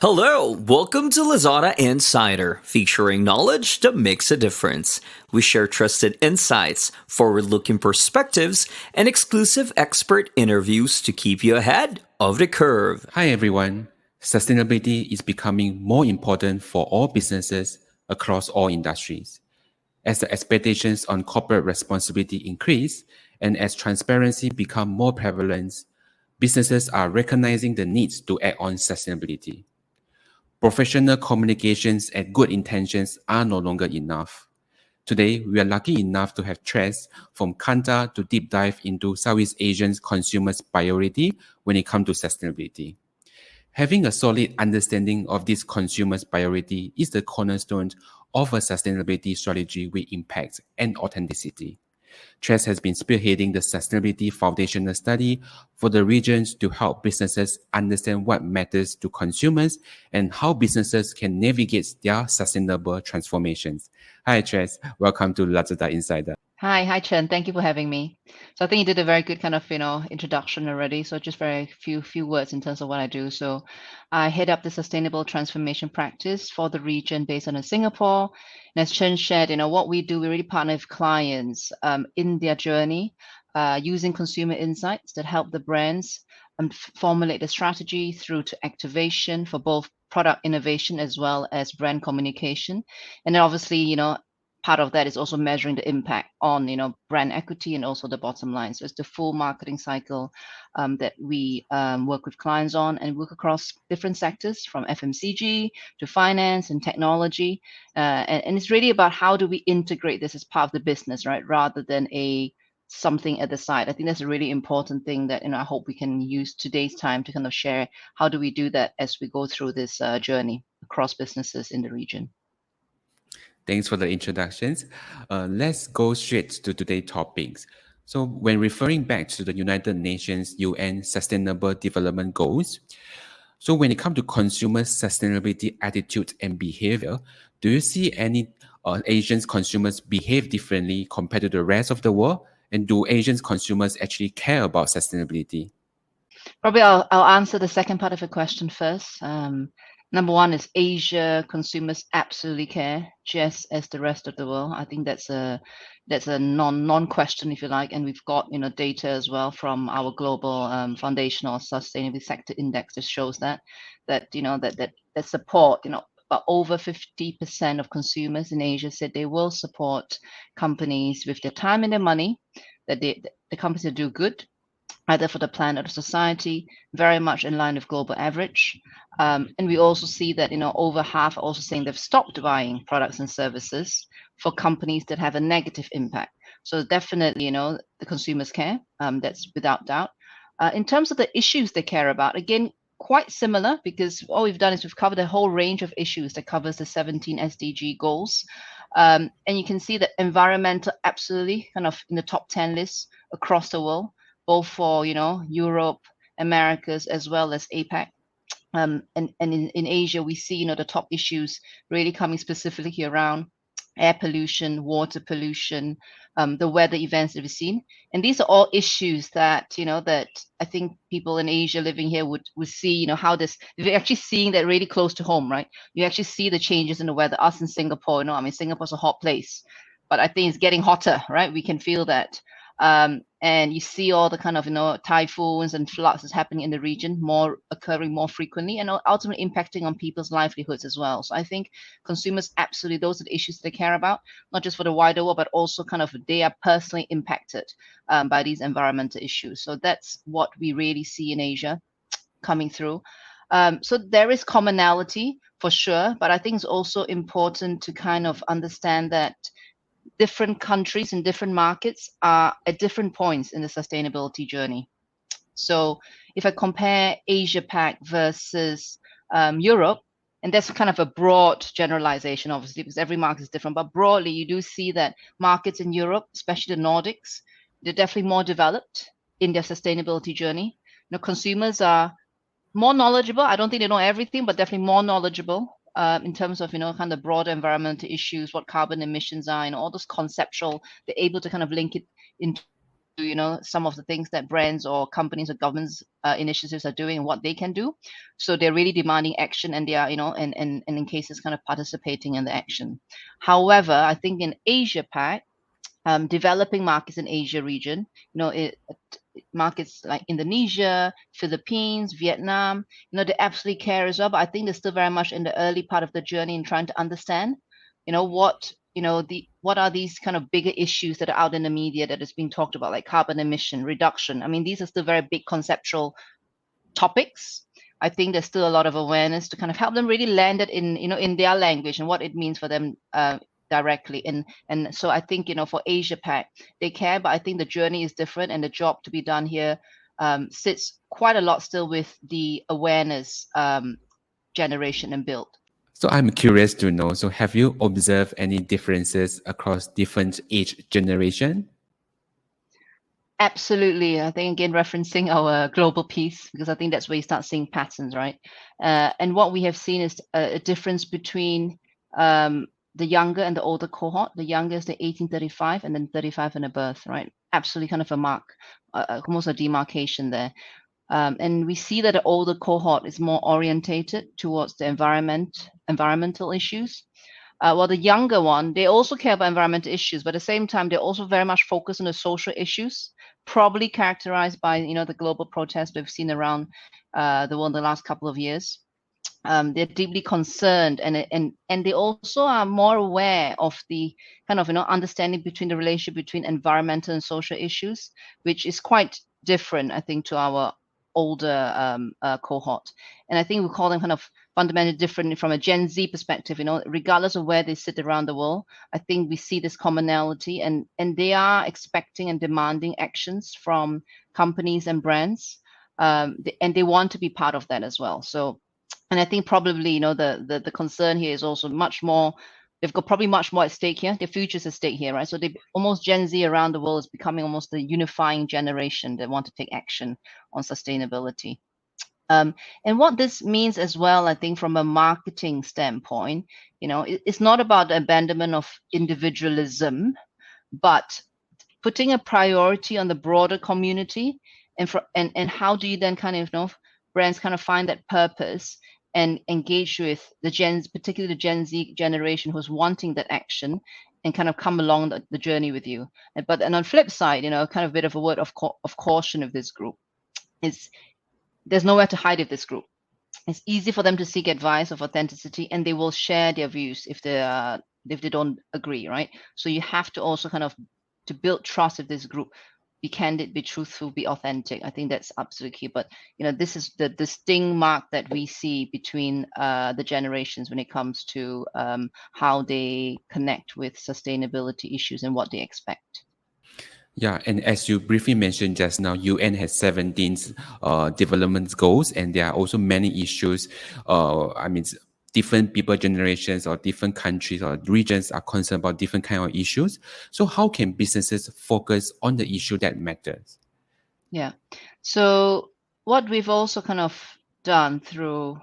Hello, welcome to Lazada Insider, featuring knowledge that makes a difference. We share trusted insights, forward-looking perspectives, and exclusive expert interviews to keep you ahead of the curve. Hi everyone. Sustainability is becoming more important for all businesses across all industries. As the expectations on corporate responsibility increase and as transparency become more prevalent, businesses are recognizing the needs to act on sustainability. Professional communications and good intentions are no longer enough. Today, we are lucky enough to have Trez from Kantar to deep dive into Southeast Asian consumers' priority when it comes to sustainability. Having a solid understanding of this consumer's priority is the cornerstone of a sustainability strategy with impact and authenticity. Trez has been spearheading the Sustainability Foundational Study for the regions to help businesses understand what matters to consumers and how businesses can navigate their sustainable transformations. Hi, Trez. Welcome to Lazada Insider. Hi, Chen. Thank you for having me. So I think you did a very good kind of, introduction already. So just very few words in terms of what I do. So I head up the sustainable transformation practice for the region based on in Singapore. And as Chen shared, what we do, we really partner with clients in their journey using consumer insights that help the brands formulate the strategy through to activation for both product innovation as well as brand communication. And then obviously, part of that is also measuring the impact on brand equity and also the bottom line. So it's the full marketing cycle that we work with clients on and work across different sectors from FMCG to finance and technology. And it's really about how do we integrate this as part of the business, right? Rather than something at the side. I think that's a really important thing that I hope we can use today's time to kind of share how do we do that as we go through this journey across businesses in the region. Thanks for the introductions. Let's go straight to today's topics. So when referring back to the United Nations UN Sustainable Development Goals, so when it comes to consumer sustainability attitude and behavior, do you see any Asian consumers behave differently compared to the rest of the world? And do Asian consumers actually care about sustainability? Probably I'll answer the second part of the question first. Number one is Asia consumers absolutely care, just as the rest of the world. I think that's a non-question, if you like, and we've got data as well from our global foundational sustainability sector index that shows that support. About over 50% of consumers in Asia said they will support companies with their time and their money, that the companies do good, either for the planet or society, very much in line with global average. And we also see that over half are also saying they've stopped buying products and services for companies that have a negative impact. So definitely, the consumers care. That's without doubt. In terms of the issues they care about, again, quite similar, because all we've done is we've covered a whole range of issues that covers the 17 SDG goals. And you can see that environmental absolutely kind of in the top 10 list across the world, both for Europe, Americas, as well as APAC. And in Asia, we see the top issues really coming specifically around air pollution, water pollution, the weather events that we've seen. And these are all issues that that I think people in Asia living here would see how this, they're actually seeing that really close to home, right? You actually see the changes in the weather. Us in Singapore, Singapore's a hot place, but I think it's getting hotter, right? We can feel that. And you see all the kind of typhoons and floods that's happening in the region occurring more frequently, and ultimately impacting on people's livelihoods as well. So I think consumers absolutely, those are the issues they care about, not just for the wider world, but also kind of they are personally impacted by these environmental issues. So that's what we really see in Asia coming through. So there is commonality for sure, but I think it's also important to kind of understand that different countries and different markets are at different points in the sustainability journey. So if I compare Asia Pac versus Europe, and that's kind of a broad generalization, obviously, because every market is different, but broadly, you do see that markets in Europe, especially the Nordics, they're definitely more developed in their sustainability journey. Consumers are more knowledgeable. I don't think they know everything, but definitely more knowledgeable in terms of kind of broader environmental issues, what carbon emissions are, all those conceptual. They're able to kind of link it into some of the things that brands or companies or governments initiatives are doing and what they can do. So they're really demanding action, and they are, and in cases kind of participating in the action. However, I think in Asia Pac, developing markets in Asia region, markets like Indonesia, Philippines, Vietnam, they absolutely care as well. But I think they're still very much in the early part of the journey in trying to understand, what are these kind of bigger issues that are out in the media that is being talked about, like carbon emission reduction. I mean, these are still very big conceptual topics. I think there's still a lot of awareness to kind of help them really land it in their language and what it means for them directly. And so I think, for Asia Pac, they care, but I think the journey is different, and the job to be done here sits quite a lot still with the awareness generation and build. So I'm curious to know, so have you observed any differences across different age generation? Absolutely. I think, again, referencing our global piece, because I think that's where you start seeing patterns, right? And what we have seen is a difference between the younger and the older cohort. The younger is the 1835 and then 35 and above, right? Absolutely kind of a mark, almost a demarcation there. And we see that the older cohort is more orientated towards the environmental issues. While the younger one, they also care about environmental issues, but at the same time, they're also very much focused on the social issues, probably characterized by, the global protests we've seen around the world in the last couple of years. They're deeply concerned, and they also are more aware of the kind of, understanding between the relationship between environmental and social issues, which is quite different, I think, to our older cohort. And I think we call them kind of fundamentally different from a Gen Z perspective, regardless of where they sit around the world. I think we see this commonality, and they are expecting and demanding actions from companies and brands, and they want to be part of that as well. So, and I think probably, the concern here is also much more, they've got probably much more at stake here. Their future's at stake here, right? So they almost, Gen Z around the world is becoming almost the unifying generation that want to take action on sustainability. And what this means as well, I think, from a marketing standpoint, it's not about the abandonment of individualism, but putting a priority on the broader community, and how do you then kind of, brands kind of find that purpose and engage with particularly the Gen Z generation who's wanting that action, and kind of come along the journey with you. But on the flip side, kind of a bit of a word of caution of this group is, there's nowhere to hide with this group. It's easy for them to seek advice of authenticity, and they will share their views if they don't agree, right? So you have to also kind of, to build trust with this group, be candid, be truthful, be authentic. I think that's absolutely key. But this is the distinct mark that we see between the generations when it comes to how they connect with sustainability issues and what they expect. Yeah, and as you briefly mentioned just now, UN has 17 development goals, and there are also many issues. Different people generations or different countries or regions are concerned about different kind of issues. So how can businesses focus on the issue that matters? Yeah. So what we've also kind of done through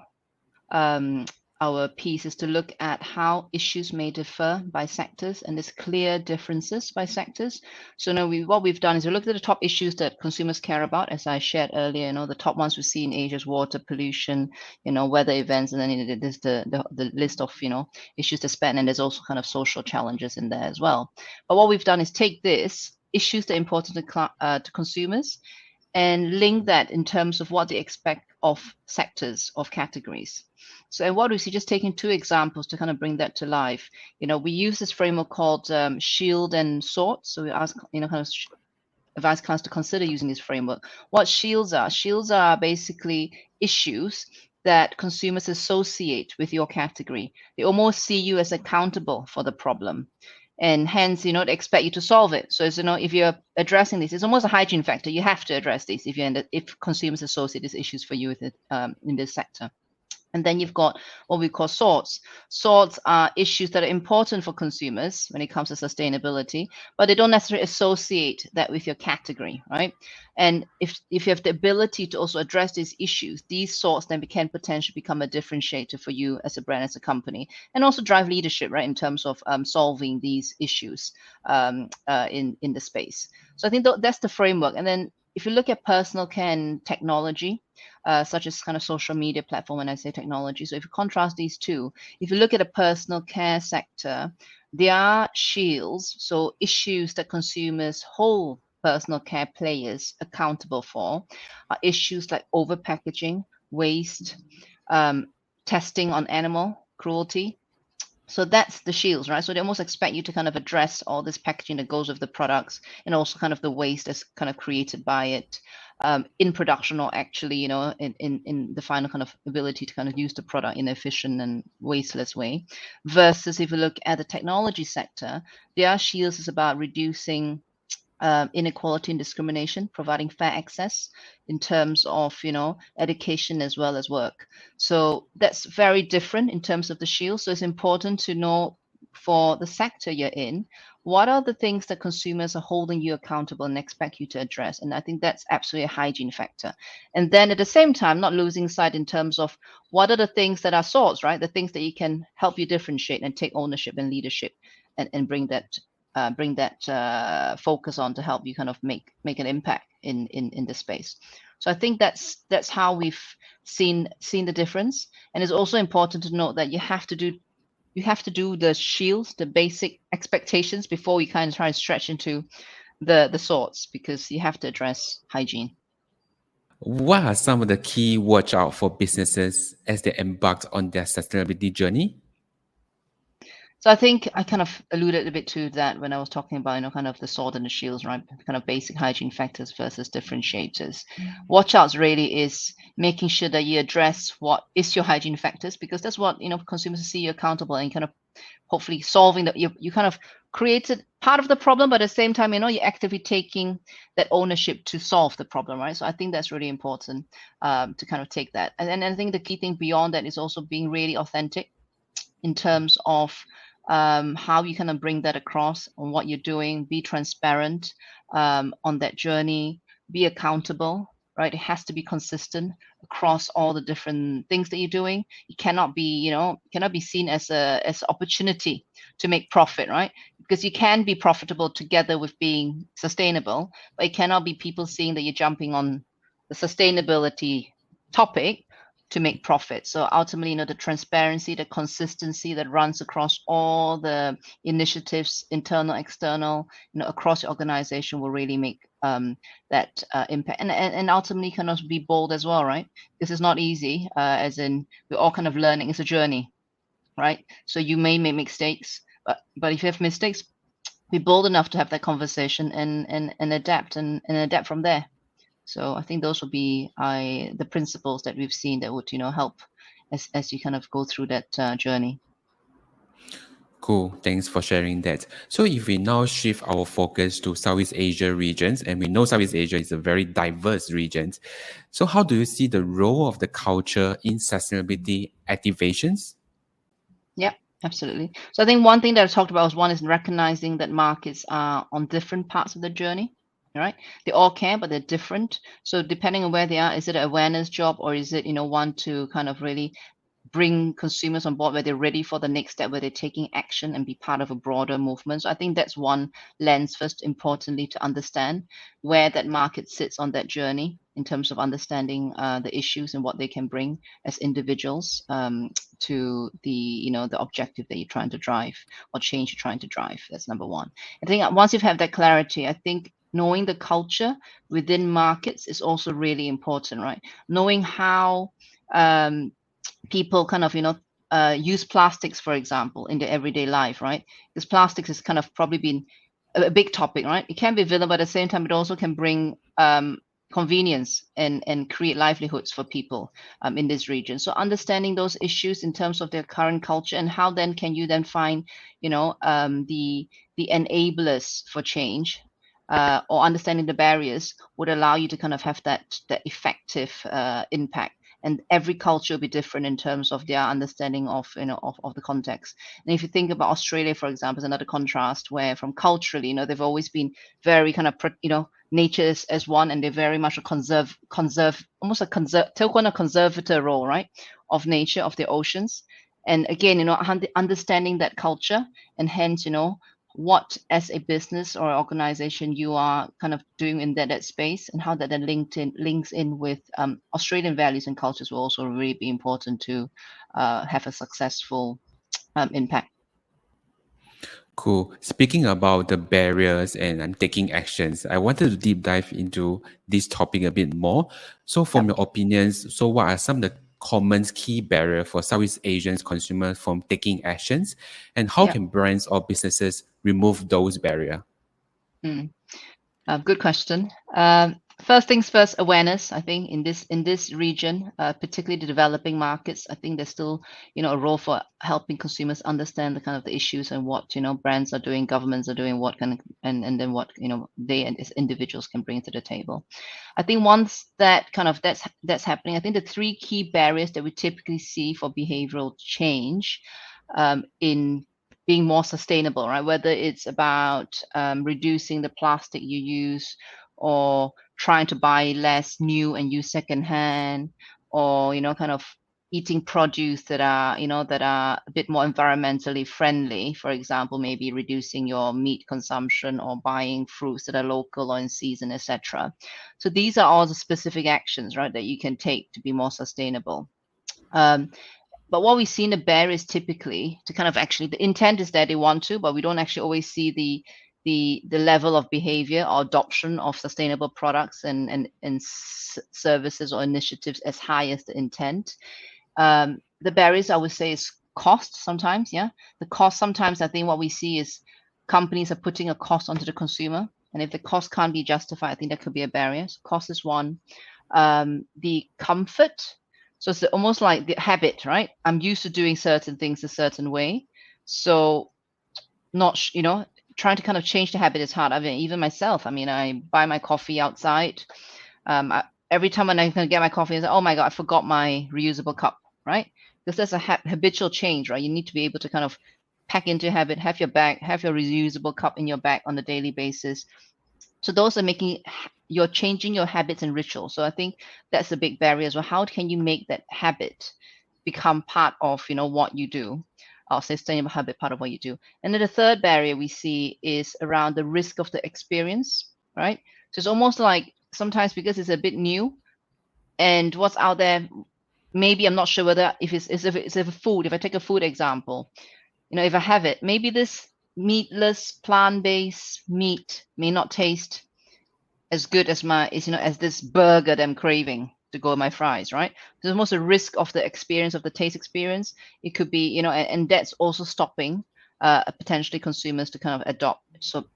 our piece is to look at how issues may differ by sectors, and there's clear differences by sectors. So now what we've done is we looked at the top issues that consumers care about, as I shared earlier. The top ones we see in Asia is water, pollution, weather events, and then there's the list of issues to spend, and there's also kind of social challenges in there as well. But what we've done is take this issues that are important to consumers and link that in terms of what they expect of sectors, of categories. So what we see, just taking two examples to kind of bring that to life. We use this framework called shield and sword. So we ask, kind of advise clients to consider using this framework. What shields are basically issues that consumers associate with your category. They almost see you as accountable for the problem, and hence, they expect you to solve it. So, if you're addressing this, it's almost a hygiene factor. You have to address this if consumers associate these issues for you with it in this sector. And then you've got what we call sorts. Sorts are issues that are important for consumers when it comes to sustainability, but they don't necessarily associate that with your category, right? And if you have the ability to also address these issues, these sorts then can potentially become a differentiator for you as a brand, as a company, and also drive leadership, right, in terms of solving these issues in the space. So I think that's the framework. And then if you look at personal care and technology, such as kind of social media platform, when I say technology. So if you contrast these two, if you look at the personal care sector, there are shields, so issues that consumers hold personal care players accountable for are issues like overpackaging, waste, testing on animal cruelty. So that's the shields, right? So they almost expect you to kind of address all this packaging that goes with the products, and also kind of the waste that's kind of created by it in production, or actually, in the final kind of ability to kind of use the product in an efficient and wasteless way. Versus if you look at the technology sector, their shields is about reducing inequality and discrimination, providing fair access in terms of education as well as work. So that's very different in terms of the shield. So it's important to know, for the sector you're in, what are the things that consumers are holding you accountable and expect you to address. And I think that's absolutely a hygiene factor. And then at the same time, not losing sight in terms of what are the things that are sorts, right? The things that you can help you differentiate and take ownership and leadership, and bring that focus on to help you kind of make an impact in this space. So I think that's how we've seen the difference. And it's also important to note that you have to do the shields, the basic expectations, before you kind of try and stretch into the sorts, because you have to address hygiene. What are some of the key watch out for businesses as they embark on their sustainability journey? So I think I kind of alluded a bit to that when I was talking about, kind of the sword and the shields, right? Kind of basic hygiene factors versus differentiators. Watchouts really is making sure that you address what is your hygiene factors, because that's what, consumers see you accountable, and kind of hopefully solving that. You kind of created part of the problem, but at the same time, you're actively taking that ownership to solve the problem, right? So I think that's really important to kind of take that. And then I think the key thing beyond that is also being really authentic in terms of how you kind of bring that across on what you're doing, be transparent on that journey, be accountable, right? It has to be consistent across all the different things that you're doing. It cannot be, cannot be seen as an opportunity to make profit, right? Because you can be profitable together with being sustainable, but it cannot be people seeing that you're jumping on the sustainability topic to make profit. So ultimately, the transparency, the consistency that runs across all the initiatives, internal, external, across the organization, will really make that impact. And ultimately kind of be bold as well, right? This is not easy, as in we're all kind of learning. It's a journey, right? So you may make mistakes, but if you have mistakes, be bold enough to have that conversation and adapt and adapt from there. So I think those would be the principles that we've seen that would help as you kind of go through that journey. Cool. Thanks for sharing that. So if we now shift our focus to Southeast Asia regions, and we know Southeast Asia is a very diverse region. So how do you see the role of the culture in sustainability activations? Yeah, absolutely. So I think one thing that I talked about is recognizing that markets are on different parts of the journey. Right? They all care, but they're different. So depending on where they are, is it an awareness job, or is it, one to kind of really bring consumers on board where they're ready for the next step, where they're taking action and be part of a broader movement. So I think that's one lens, first, importantly, to understand where that market sits on that journey in terms of understanding the issues and what they can bring as individuals to the the objective that you're trying to drive, or change you're trying to drive. That's number one. I think once you've had that clarity, I think knowing the culture within markets is also really important, right? Knowing how people kind of use plastics, for example, in their everyday life, right? Because plastics has kind of probably been a big topic, right? It can be villain, but at the same time, it also can bring convenience and create livelihoods for people in this region. So understanding those issues in terms of their current culture, and how then can you then find the enablers for change, or understanding the barriers, would allow you to kind of have that effective impact and every culture will be different in terms of their understanding of of the context. And if you think about Australia, for example, is another contrast where from culturally, they've always been very kind of nature is as one, and they're very much a almost a take on a conservator role, right, of nature, of the oceans. And again, understanding that culture, and hence, what as a business or organization you are kind of doing in that space, and how that then links in with Australian values and cultures will also really be important to have a successful impact. Cool. Speaking about the barriers and taking actions, I wanted to deep dive into this topic a bit more. So, from your opinions, so what are some of the common key barriers for Southeast Asian consumers from taking actions, and how can brands or businesses remove those barriers? Good question. First things first, awareness. I think in this region, particularly the developing markets, I think there's still a role for helping consumers understand the kind of the issues and what brands are doing, governments are doing, what kind of and then what they and as individuals can bring to the table. I think once that kind of that's happening, I think the three key barriers that we typically see for behavioral change in being more sustainable, right? Whether it's about reducing the plastic you use, or trying to buy less new and use secondhand, or kind of eating produce that are a bit more environmentally friendly. For example, maybe reducing your meat consumption or buying fruits that are local or in season, etc. So these are all the specific actions, right, that you can take to be more sustainable. But what we see in the barriers typically to kind of actually the intent is that they want to, but we don't actually always see the level of behavior or adoption of sustainable products and services or initiatives as high as the intent. The barriers, I would say, is cost sometimes. Yeah, the cost sometimes, I think what we see is companies are putting a cost onto the consumer, and if the cost can't be justified, I think that could be a barrier. So cost is one. The comfort. So it's almost like the habit, right? I'm used to doing certain things a certain way. So not, trying to kind of change the habit is hard. I mean, even myself, I buy my coffee outside. Every time when I can get my coffee, I say, oh my God, I forgot my reusable cup, right? Because that's a habitual change, right? You need to be able to kind of pack into a habit, have your bag, have your reusable cup in your bag on a daily basis. So those are you're changing your habits and rituals. So I think that's a big barrier as well. How can you make that habit become part of what you do? Or sustainable habit part of what you do. And then the third barrier we see is around the risk of the experience, right? So it's almost like sometimes because it's a bit new and what's out there, maybe I'm not sure whether if it's a food, if I take a food example, if I have it, maybe this meatless plant-based meat may not taste as good as as this burger that I'm craving to go with my fries, right? There's almost a risk of the experience, of the taste experience. It could be, and that's also stopping potentially consumers to kind of adopt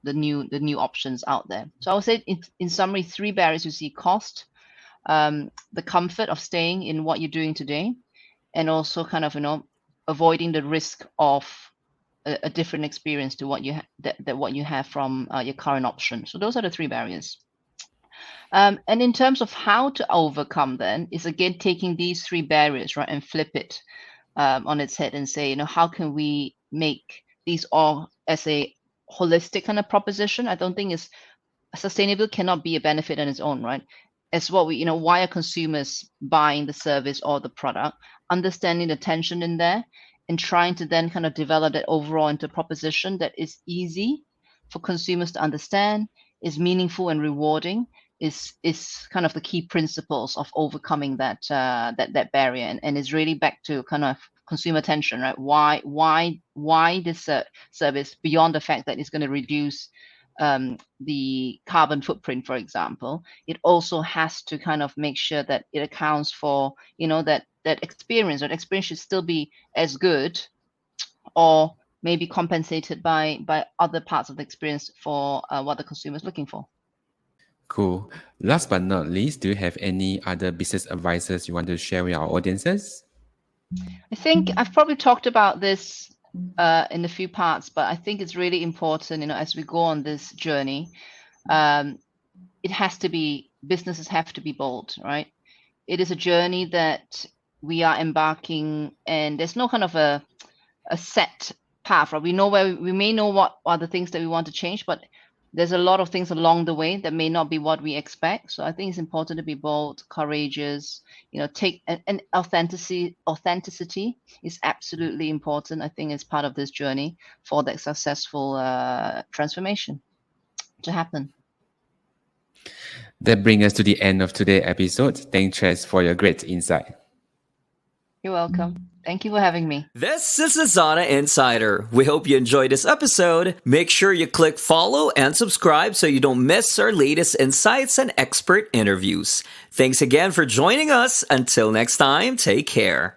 the new options out there. So I would say in summary, three barriers you see: cost, the comfort of staying in what you're doing today, and also kind of avoiding the risk of a different experience to what you what you have from your current option. So those are the three barriers. And in terms of how to overcome then is again taking these three barriers, right, and flip it on its head and say, how can we make these all as a holistic kind of proposition? I don't think it's sustainable cannot be a benefit on its own, right? As what we, why are consumers buying the service or the product? Understanding the tension in there and trying to then kind of develop that overall into a proposition that is easy for consumers to understand, is meaningful and rewarding, is kind of the key principles of overcoming that that barrier, and is really back to kind of consumer tension, right? Why this service, beyond the fact that it's going to reduce the carbon footprint, for example, it also has to kind of make sure that it accounts for that experience, or the experience should still be as good or maybe compensated by other parts of the experience for what the consumer is looking for. Cool. Last but not least, do you have any other business advices you want to share with our audiences? I think I've probably talked about this in a few parts, but I think it's really important, as we go on this journey, it has to be, businesses have to be bold, right? it is a journey that we are embarking, and there's no kind of a set path, right? We know where we may know what are the things that we want to change, but there's a lot of things along the way that may not be what we expect. So I think it's important to be bold, courageous, take and authenticity is absolutely important. I think it's part of this journey for that successful transformation to happen. That brings us to the end of today's episode. Thanks, Tres, for your great insight. You're welcome. Thank you for having me. This is Lazada Insider. We hope you enjoyed this episode. Make sure you click follow and subscribe so you don't miss our latest insights and expert interviews. Thanks again for joining us. Until next time, take care.